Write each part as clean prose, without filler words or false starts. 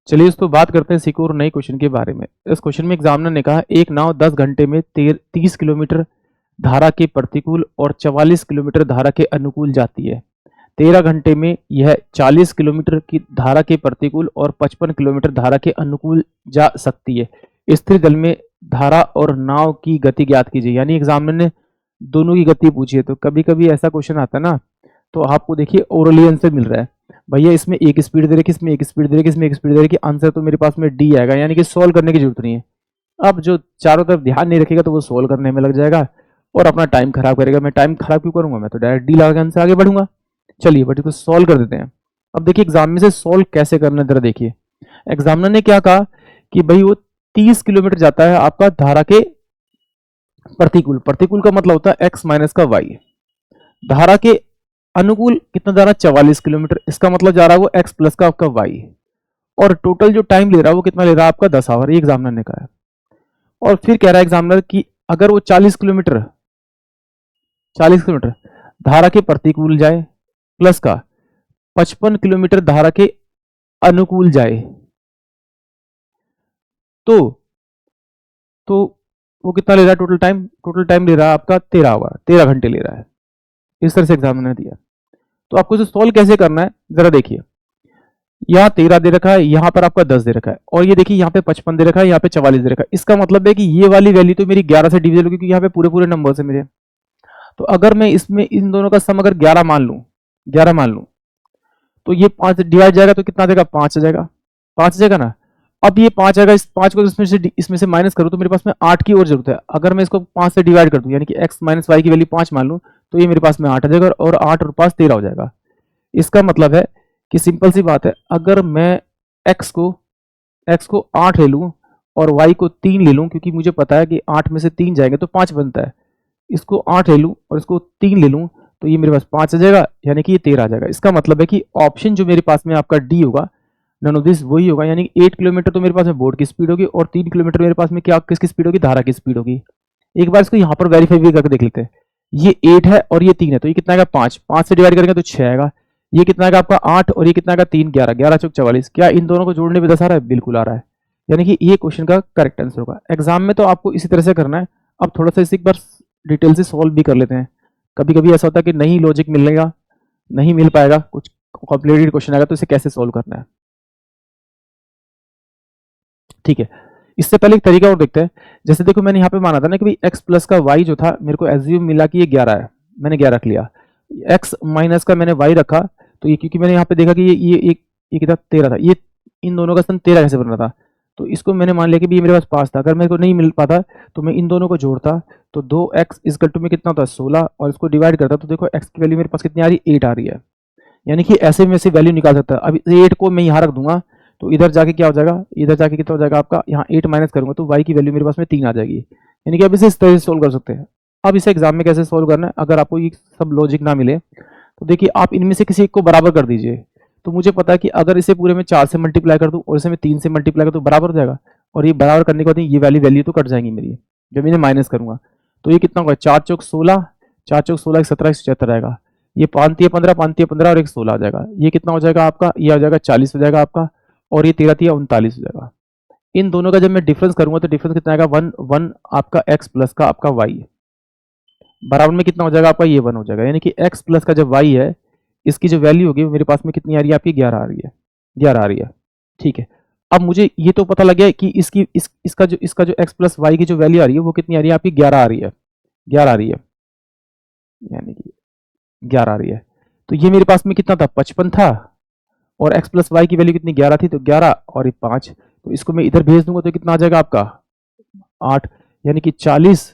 चलिए इस तो बात करते हैं सिक्योर नए क्वेश्चन के बारे में। इस क्वेश्चन में एग्जामिनर ने कहा एक नाव 10 घंटे में 30 किलोमीटर धारा के प्रतिकूल और 44 किलोमीटर धारा के अनुकूल जाती है। 13 घंटे में यह 40 किलोमीटर की धारा के प्रतिकूल और 55 किलोमीटर धारा के अनुकूल जा सकती है। स्थिर जल में धारा और नाव की गति ज्ञात कीजिए। यानी एग्जामिनर ने दोनों की गति पूछी है। तो कभी कभी ऐसा क्वेश्चन आता है ना, तो आपको देखिए ओरली आंसर मिल रहा है, भैया इसमें एक स्पीड दे रखी, इसमें एक स्पीड दे रखी, इसमें एक स्पीड दे रखी, आंसर तो मेरे पास में डी आएगा, यानी कि सोल्व करने की जरूरत नहीं है। अब जो चारों तरफ ध्यान नहीं रखेगा तो वो सोल्व करने में लग जाएगा और अपना टाइम खराब करेगा। मैं टाइम खराब क्यों करूंगा, मैं तो डायरेक्ट डी लगा के आंसर आगे बढ़ूंगा। चलिए बट इसको सोल्व कर देते हैं। अब देखिए एग्जाम में से सोल्व कैसे करना जरा देखिए। एग्जामिनर ने क्या कहा कि भाई वो 30 किलोमीटर जाता है आपका धारा के प्रतिकूल। प्रतिकूल का मतलब होता है एक्स माइनस का वाई। धारा के अनुकूल कितना जा रहा है 44 किलोमीटर, इसका मतलब जा रहा है वो एक्स प्लस का आपका वाई। और टोटल जो टाइम ले रहा है वो कितना ले रहा है आपका 10 आवर, ये एग्जामिनर ने कहा है। और फिर कह रहा है एग्जामिनर कि अगर वो 40 किलोमीटर धारा के प्रतिकूल जाए प्लस का 55 किलोमीटर धारा के अनुकूल जाए तो वो कितना ले रहा है टोटल टाइम ले रहा है आपका 13 आवर, 13 घंटे ले रहा है। इस तरह से एग्जामिनर ने दिया। तो आपको इसे सोल्व कैसे करना है जरा देखिए। यहाँ 13 दे रखा है, यहाँ पर आपका 10 दे रखा है, और ये देखिए यहाँ पे 55 दे रखा है, यहाँ पे 44 दे रखा है। इसका मतलब है कि ये वाली वैल्यू तो मेरी 11 से डिविजल होगी, क्योंकि यहाँ पे पूरे पूरे नंबर है मेरे। तो अगर मैं इसमें इन दोनों का सम अगर 11 मान लूं तो ये 5 डिवाइड जाएगा तो कितना देगा 5 आ जाएगा, 5 आ जाएगा ना। अब ये 5 आएगा, इस 5 को इसमें से माइनस करूं तो मेरे पास में 8 की और जरूरत है। अगर मैं इसको 5 से डिवाइड कर दूं यानी कि x माइनस वाई की वैल्यू 5 मान लूं तो ये मेरे पास में 8 आ जाएगा, और 8 और 5 13 हो जाएगा। इसका मतलब है कि सिंपल सी बात है, अगर मैं x को 8 ले लूं और y को 3 ले लूं, क्योंकि मुझे पता है कि 8 में से 3 जाएंगे तो 5 बनता है, इसको 8 ले लूं और इसको 3 ले लूं तो ये मेरे पास 5 आ जाएगा, यानी कि ये 13 आ जाएगा। इसका मतलब है कि ऑप्शन जो मेरे पास में आपका डी होगा, नन ऑफ दिस वही होगा। यानी कि 8 किलोमीटर तो मेरे पास में बोर्ड की स्पीड होगी और 3 किलोमीटर मेरे पास में क्या किसकी स्पीड होगी, धारा की स्पीड होगी। एक बार इसको यहाँ पर वेरीफाई भी करके देख लेते हैं। ये 8 है और ये 3 है, तो ये कितना आएगा 5 से डिवाइड करेंगे तो 6 आएगा। ये कितना आएगा आपका 8 और ये कितना आएगा 3, 11, 11 चौक 44। क्या इन दोनों को जोड़ने में 10 आ रहा है, बिल्कुल आ रहा है। यानी कि ये क्वेश्चन का करेक्ट आंसर होगा। एग्जाम में तो आपको इसी तरह से करना है। अब थोड़ा सा इसे एक बार डिटेल से सॉल्व भी कर लेते हैं। कभी कभी ऐसा होता है कि नहीं लॉजिक मिलेगा, नहीं मिल पाएगा, कुछ कॉम्प्लिकेटेड क्वेश्चन आएगा तो इसे कैसे सॉल्व करना है। ठीक है, इससे पहले एक तरीका और देखते हैं। जैसे देखो मैंने यहाँ पे माना था ना कि भाई x प्लस का y जो था मेरे को एज्यूम मिला कि ये 11 है, मैंने 11 रख लिया। x माइनस का मैंने y रखा, तो ये क्योंकि मैंने यहाँ पे देखा कि ये कितना 13 था, ये इन दोनों का सम 13 कैसे बन रहा था, तो इसको मैंने मान लिया कि ये मेरे पास 5 था। अगर मेरे को नहीं मिल पाता तो मैं इन दोनों को जोड़ता, तो 2x इक्वल टू में कितना होता है 16, और इसको डिवाइड करता तो देखो x की वैल्यू मेरे पास कितनी आ रही है 8 आ रही है। यानी कि ऐसे में से वैल्यू निकाल सकता है। अब 8 को मैं यहाँ रख दूंगा तो इधर जाके क्या हो जाएगा, इधर जाके कितना हो जाएगा आपका, यहाँ 8 माइनस करूंगा तो y की वैल्यू मेरे पास में 3 आ जाएगी। यानी कि अब इसे इस तरह से सोल्व कर सकते हैं। अब इसे एग्जाम में कैसे सोल्व करना है, अगर आपको ये सब लॉजिक ना मिले तो देखिए आप इनमें से किसी एक को बराबर कर दीजिए। तो मुझे पता है कि अगर इसे पूरे में 4 से मल्टीप्लाई कर दूं और इसे मैं 3 से मल्टीप्लाई कर दूं बराबर हो जाएगा, और ये बराबर करने के बाद ये वाली वैल्यू तो कट जाएंगी मेरी जब इन्हें माइनस करूंगा। तो ये कितना होगा 4 चौक 16, 4 चौक 16 17 76 आएगा। ये 5 15 5 15 और एक 16 आ जाएगा। ये कितना हो जाएगा आपका, ये आ जाएगा 40 हो जाएगा आपका, और ये 13 39 हो जाएगा। इन दोनों का जब मैं डिफरेंस करूंगा तो डिफरेंस कितना आएगा 1 1 आपका x प्लस का आपका y बराबर में कितना हो जाएगा आपका, ये 1 हो जाएगा। यानी कि x प्लस का जब y है इसकी जो वैल्यू होगी मेरे पास में कितनी आ रही है आपकी 11 आ रही है, 11 आ रही है। ठीक है, अब मुझे ये तो पता लग गया कि इसका जो x प्लस वाई की जो वैल्यू आ रही है वो कितनी आ रही है आपकी 11 आ रही है, 11 आ रही है, यानी कि 11 आ रही है। तो ये मेरे पास में कितना था 55 था, और x प्लस वाई की वैल्यू कितनी 11 थी, तो 11 और ये 5, तो इसको मैं इधर भेज दूंगा तो कितना आ जाएगा आपका 8, यानी कि 40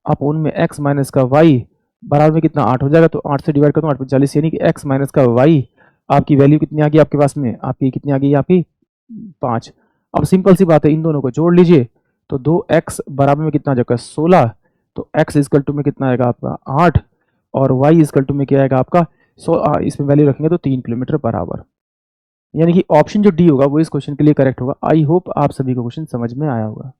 अपोन में x माइनस का y बराबर में कितना 8 हो जाएगा। तो 8 से डिवाइड कर दूं 8 40, यानी कि x माइनस का y आपकी वैल्यू कितनी आ गई आपके पास में, आपकी कितनी आ गई आपकी 5। अब सिंपल सी बात है, इन दोनों को जोड़ लीजिए तो 2x बराबर में कितना आ जाएगा 16, तो x इक्वल टू में कितना आएगा आपका 8, और y इक्वल टू में क्या आएगा आपका इसमें वैल्यू रखेंगे तो 3 किलोमीटर बराबर। यानी कि ऑप्शन जो डी होगा वो इस क्वेश्चन के लिए करेक्ट होगा। आई होप आप सभी को क्वेश्चन समझ में आया होगा।